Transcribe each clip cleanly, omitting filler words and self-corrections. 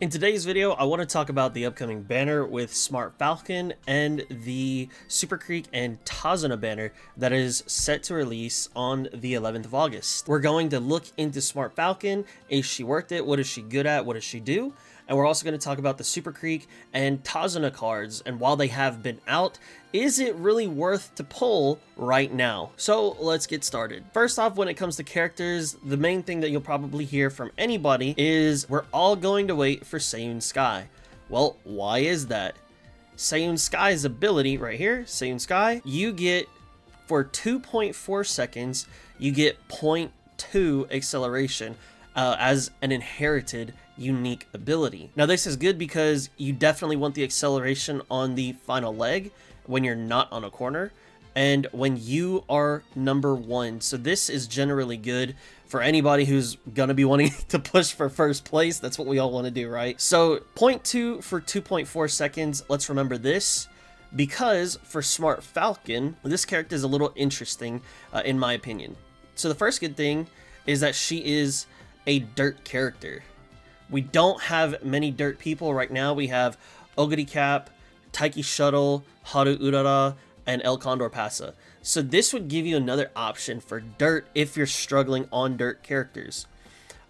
In today's video, I want to talk about the upcoming banner with Smart Falcon and the Super Creek and Tazuna banner that is set to release on the 11th of August. We're going to look into Smart Falcon. Is she worth it? What is she good at? What does she do? And we're also going to talk about the Super Creek and Tazuna cards, and while they have been out, is it really worth to pull right now? So let's get started. First off, when it comes to characters, the main thing that you'll probably hear from anybody is we're all going to wait for Seiun Sky. Well, why is that? Seiun Sky's ability right here, Seiun Sky, you get for 2.4 seconds, you get 0.2 acceleration as an inherited unique ability. Now this is good because you definitely want the acceleration on the final leg when you're not on a corner and when you are number one. So this is generally good for anybody who's gonna be wanting to push for first place. That's what we all want to do, right? So 0.2 for 2.4 seconds. Let's remember this, because for Smart Falcon, this character is a little interesting in my opinion. So the first good thing is that she is a dirt character. We don't have many dirt people right now. We have Oguri Cap, Taiki Shuttle, Haru Urara, and El Condor Pasa. So this would give you another option for dirt if you're struggling on dirt characters.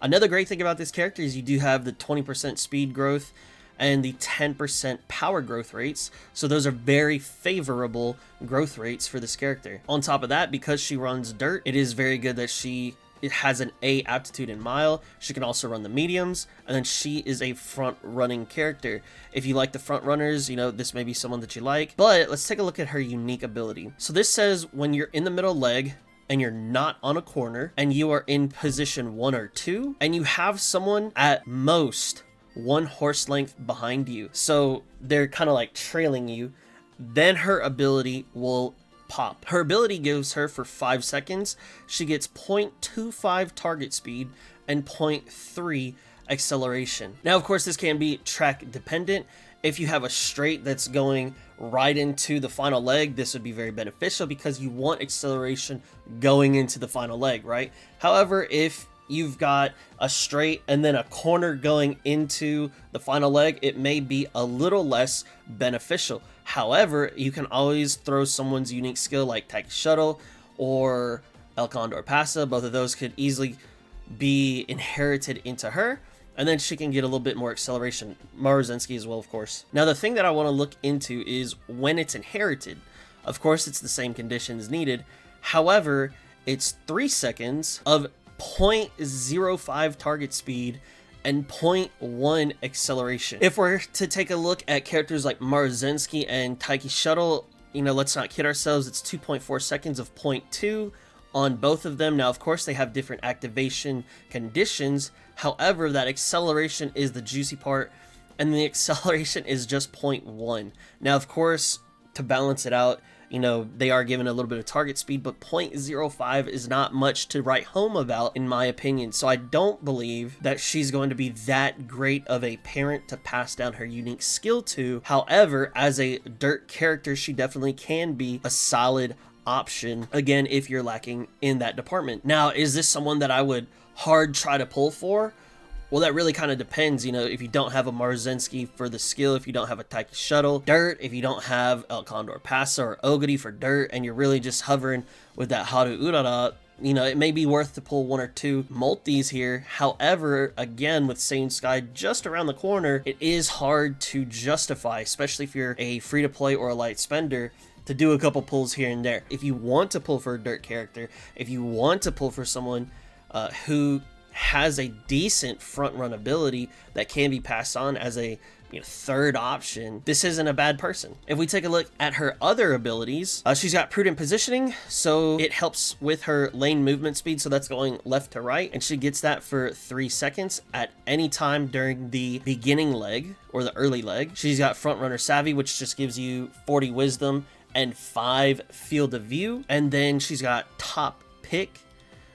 Another great thing about this character is you do have the 20% speed growth and the 10% power growth rates. So those are very favorable growth rates for this character. On top of that, because she runs dirt, it is very good that it has an A aptitude in mile. She can also run the mediums, and then she is a front running character. If you like the front runners, you know, this may be someone that you like. But let's take a look at her unique ability. So this says when you're in the middle leg and you're not on a corner and you are in position 1 or 2 and you have someone at most 1 horse length behind you, so they're kind of like trailing you, then her ability will pop. Her ability gives her for 5 seconds. She gets 0.25 target speed and 0.3 acceleration. Now, of course, this can be track dependent. If you have a straight that's going right into the final leg, this would be very beneficial because you want acceleration going into the final leg, right? However, if you've got a straight and then a corner going into the final leg, it may be a little less beneficial. However, you can always throw someone's unique skill like Taiki Shuttle or El Condor Pasa. Both of those could easily be inherited into her, and then she can get a little bit more acceleration. Maruzensky as well, of course. Now, the thing that I want to look into is when it's inherited. Of course, it's the same conditions needed. However, it's 3 seconds of 0.05 target speed and 0.1 acceleration. If we're to take a look at characters like Maruzensky and Taiki Shuttle, you know, let's not kid ourselves, it's 2.4 seconds of 0.2 on both of them. Now, of course, they have different activation conditions. However, that acceleration is the juicy part, and the acceleration is just 0.1. Now, of course, to balance it out, you know, they are given a little bit of target speed, but 0.05 is not much to write home about, in my opinion. So I don't believe that she's going to be that great of a parent to pass down her unique skill to. However, as a dirt character, she definitely can be a solid option, again, if you're lacking in that department. Now, is this someone that I would hard try to pull for? Well, that really kind of depends, you know, if you don't have a Maruzensky for the skill, if you don't have a Taiki Shuttle, dirt, if you don't have El Condor Pasa or Oguri for dirt, and you're really just hovering with that Haru Urara, you know, it may be worth to pull 1 or 2 multis here. However, again, with Seiun Sky just around the corner, it is hard to justify, especially if you're a free-to-play or a light spender, to do a couple pulls here and there. If you want to pull for a dirt character, if you want to pull for someone who has a decent front run ability that can be passed on as a third option, this isn't a bad person. If we take a look at her other abilities, she's got prudent positioning, so it helps with her lane movement speed, so that's going left to right, and she gets that for 3 seconds at any time during the beginning leg or the early leg. She's got front runner savvy, which just gives you 40 wisdom and 5 field of view, and then she's got top pick,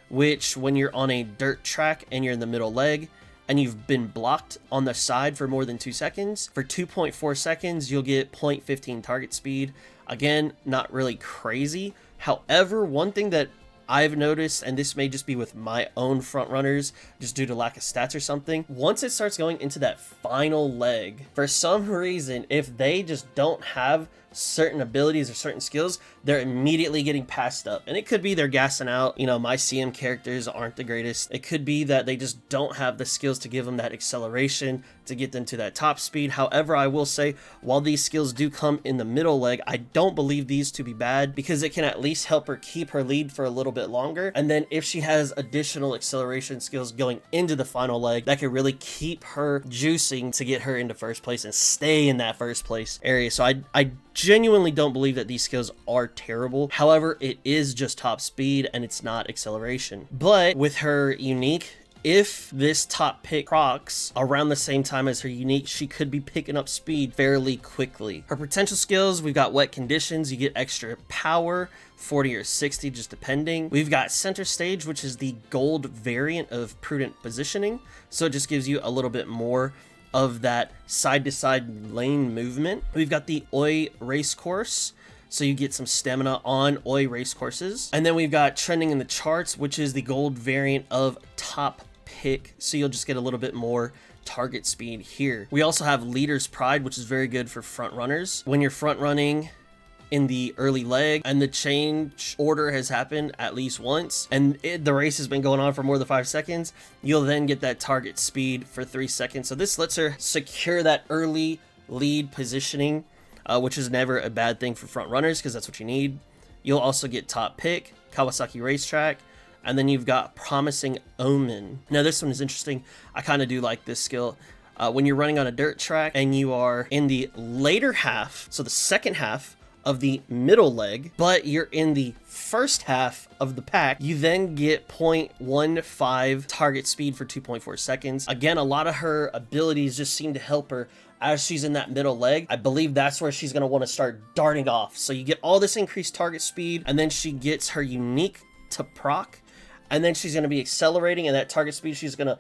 which when you're on a dirt track and you're in the middle leg and you've been blocked on the side for more than 2 seconds, for 2.4 seconds, you'll get 0.15 target speed. Again, not really crazy. However, one thing that I've noticed, and this may just be with my own front runners, just due to lack of stats or something, once it starts going into that final leg, for some reason, if they just don't have certain abilities or certain skills, they're immediately getting passed up. And it could be they're gassing out, you know, my CM characters aren't the greatest. It could be that they just don't have the skills to give them that acceleration to get them to that top speed. However, I will say, while these skills do come in the middle leg, I don't believe these to be bad, because it can at least help her keep her lead for a little bit longer. And then if she has additional acceleration skills going into the final leg, that can really keep her juicing to get her into first place and stay in that first place area. So I genuinely don't believe that these skills are terrible. However, it is just top speed and it's not acceleration. But with her unique, if this top pick procs around the same time as her unique, she could be picking up speed fairly quickly. Her potential skills, we've got wet conditions, you get extra power, 40 or 60 just depending. We've got center stage, which is the gold variant of prudent positioning, so it just gives you a little bit more of that side-to-side lane movement. We've got the Oi race course, so you get some stamina on Oi race courses. And then we've got trending in the charts, which is the gold variant of top pick, so you'll just get a little bit more target speed here. We also have leader's pride, which is very good for front runners. When you're front running in the early leg and the change order has happened at least once, and the race has been going on for more than 5 seconds, you'll then get that target speed for 3 seconds. So this lets her secure that early lead positioning, which is never a bad thing for front runners, because that's what you need. You'll also get top pick, Kawasaki racetrack, and then you've got promising omen. Now this one is interesting. I kind of do like this skill. When you're running on a dirt track and you are in the later half, so the second half of the middle leg, but you're in the first half of the pack, you then get 0.15 target speed for 2.4 seconds. Again, a lot of her abilities just seem to help her as she's in that middle leg. I believe that's where she's going to want to start darting off. So you get all this increased target speed, and then she gets her unique to proc, and then she's going to be accelerating, and that target speed, she's going to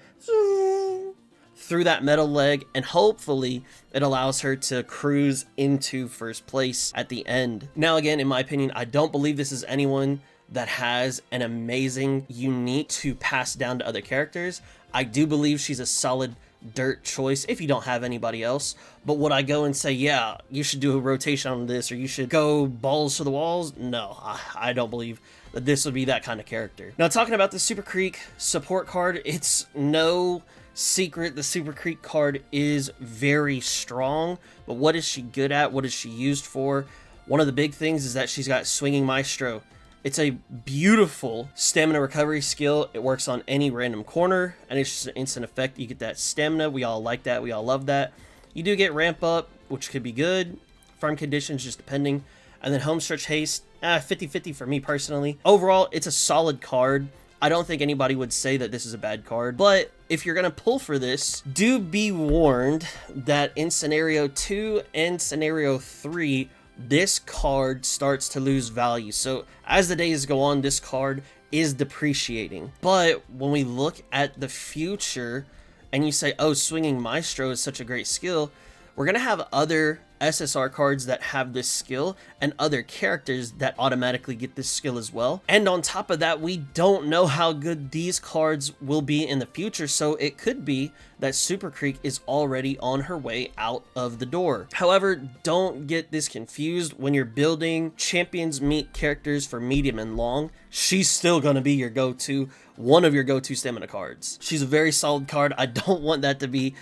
through that middle leg, and hopefully it allows her to cruise into first place at the end. Now again, in my opinion, I don't believe this is anyone that has an amazing unique to pass down to other characters. I do believe she's a solid dirt choice if you don't have anybody else. But would I go and say, yeah, you should do a rotation on this, or you should go balls to the walls? No, I don't believe that this would be that kind of character. Now, talking about the Super Creek support card, it's no secret the Super Creek card is very strong, but what is she good at? What is she used for? One of the big things is that she's got Swinging Maestro. It's a beautiful stamina recovery skill. It works on any random corner, and it's just an instant effect. You get that stamina. We all like that. We all love that. You do get ramp up, which could be good. Farm conditions, just depending. And then home stretch haste, 50-50 for me personally. Overall, it's a solid card. I don't think anybody would say that this is a bad card, but if you're going to pull for this, do be warned that in Scenario 2 and Scenario 3, this card starts to lose value. So as the days go on, this card is depreciating. But when we look at the future and you say, oh, Swinging Maestro is such a great skill, we're going to have other SSR cards that have this skill and other characters that automatically get this skill as well. And on top of that, we don't know how good these cards will be in the future, so it could be that Super Creek is already on her way out of the door. However, don't get this confused. When you're building champions meet characters for medium and long, she's still going to be your go-to, one of your go-to stamina cards. She's a very solid card. I don't want that to be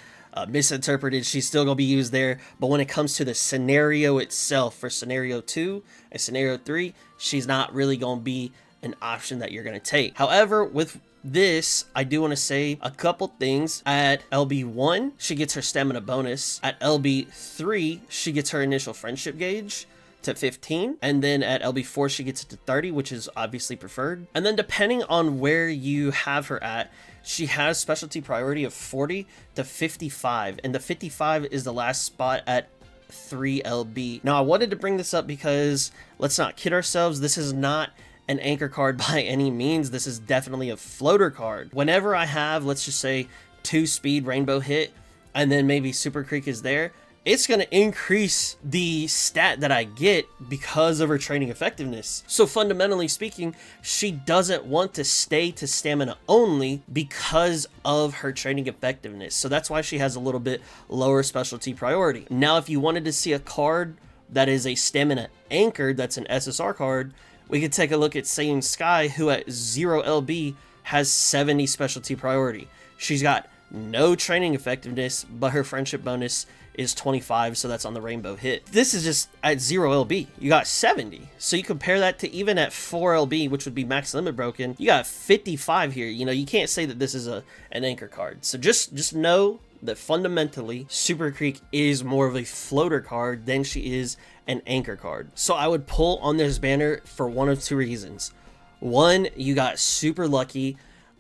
misinterpreted. She's still going to be used there, but when it comes to the scenario itself, for Scenario 2 and Scenario 3, she's not really going to be an option that you're going to take. However, with this, I do want to say a couple things. At LB1, she gets her stamina bonus. At LB3, she gets her initial friendship gauge to 15, and then at LB4 she gets it to 30, which is obviously preferred. And then depending on where you have her at, she has specialty priority of 40 to 55, and the 55 is the last spot at 3LB. Now I wanted to bring this up because, let's not kid ourselves, this is not an anchor card by any means. This is definitely a floater card. Whenever I have, let's just say, 2 speed rainbow hit, and then maybe Super Creek is there, it's going to increase the stat that I get because of her training effectiveness. So fundamentally speaking, she doesn't want to stay to stamina only because of her training effectiveness. So that's why she has a little bit lower specialty priority. Now, if you wanted to see a card that is a stamina anchored, that's an SSR card, we could take a look at Seiun Sky, who at 0 LB has 70 specialty priority. She's got no training effectiveness, but her friendship bonus is 25, so that's on the rainbow hit. This is just at 0 LB. You got 70. So you compare that to even at 4 LB, which would be max limit broken, you got 55 here. You know, you can't say that this is an anchor card. So just know that fundamentally, Super Creek is more of a floater card than she is an anchor card. So I would pull on this banner for one of two reasons. One, you got super lucky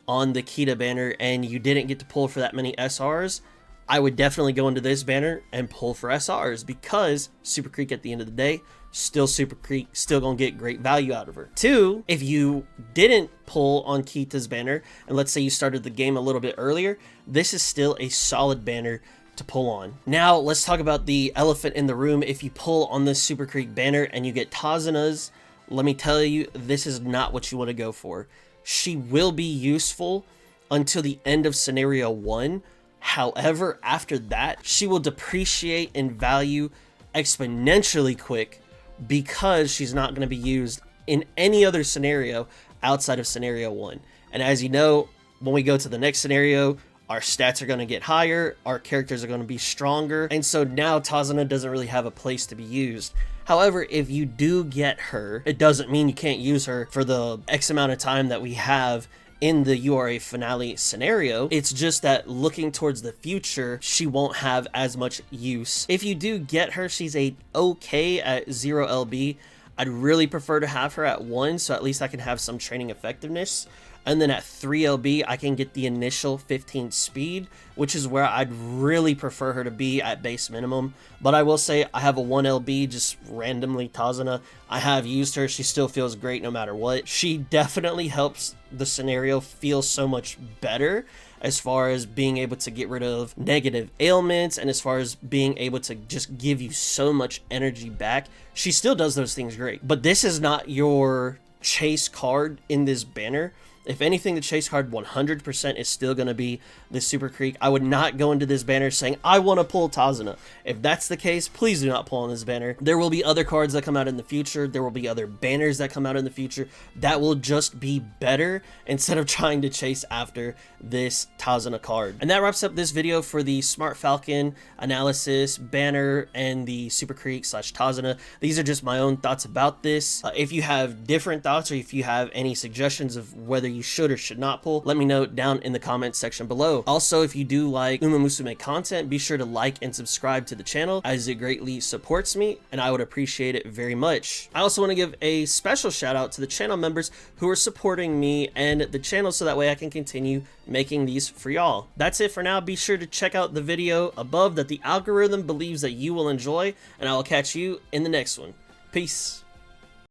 on the Kita banner and you didn't get to pull for that many SRs. I would definitely go into this banner and pull for SRs because Super Creek at the end of the day, still Super Creek, still gonna get great value out of her. Two, if you didn't pull on Kita's banner, and let's say you started the game a little bit earlier, this is still a solid banner to pull on. Now, let's talk about the elephant in the room. If you pull on this Super Creek banner and you get Tazuna's, let me tell you, this is not what you want to go for. She will be useful until the end of scenario 1. However, after that, she will depreciate in value exponentially quick because she's not going to be used in any other scenario outside of scenario 1. And as you know, when we go to the next scenario, our stats are going to get higher, our characters are going to be stronger, and so now Tazuna doesn't really have a place to be used. However, if you do get her, it doesn't mean you can't use her for the X amount of time that we have in the URA finale scenario. It's just that looking towards the future, she won't have as much use. If you do get her, she's a okay at 0 LB. I'd really prefer to have her at 1, so at least I can have some training effectiveness. And then at 3 LB, I can get the initial 15 speed, which is where I'd really prefer her to be at base minimum. But I will say I have a 1 LB, just randomly Tazuna. I have used her. She still feels great no matter what. She definitely helps the scenario feel so much better as far as being able to get rid of negative ailments and as far as being able to just give you so much energy back. She still does those things great. But this is not your chase card in this banner. If anything, the chase card 100% is still going to be the Super Creek. I would not go into this banner saying, I want to pull Tazuna. If that's the case, please do not pull on this banner. There will be other cards that come out in the future. There will be other banners that come out in the future that will just be better instead of trying to chase after this Tazuna card. And that wraps up this video for the Smart Falcon analysis, banner, and the Super Creek / Tazuna. These are just my own thoughts about this. If you have different thoughts or if you have any suggestions of whether you should or should not pull, let me know down in the comments section below. Also, if you do like Uma Musume content, be sure to like and subscribe to the channel as it greatly supports me and I would appreciate it very much. I also want to give a special shout out to the channel members who are supporting me and the channel so that way I can continue making these for y'all. That's it for now. Be sure to check out the video above that the algorithm believes that you will enjoy, and I will catch you in the next one. Peace.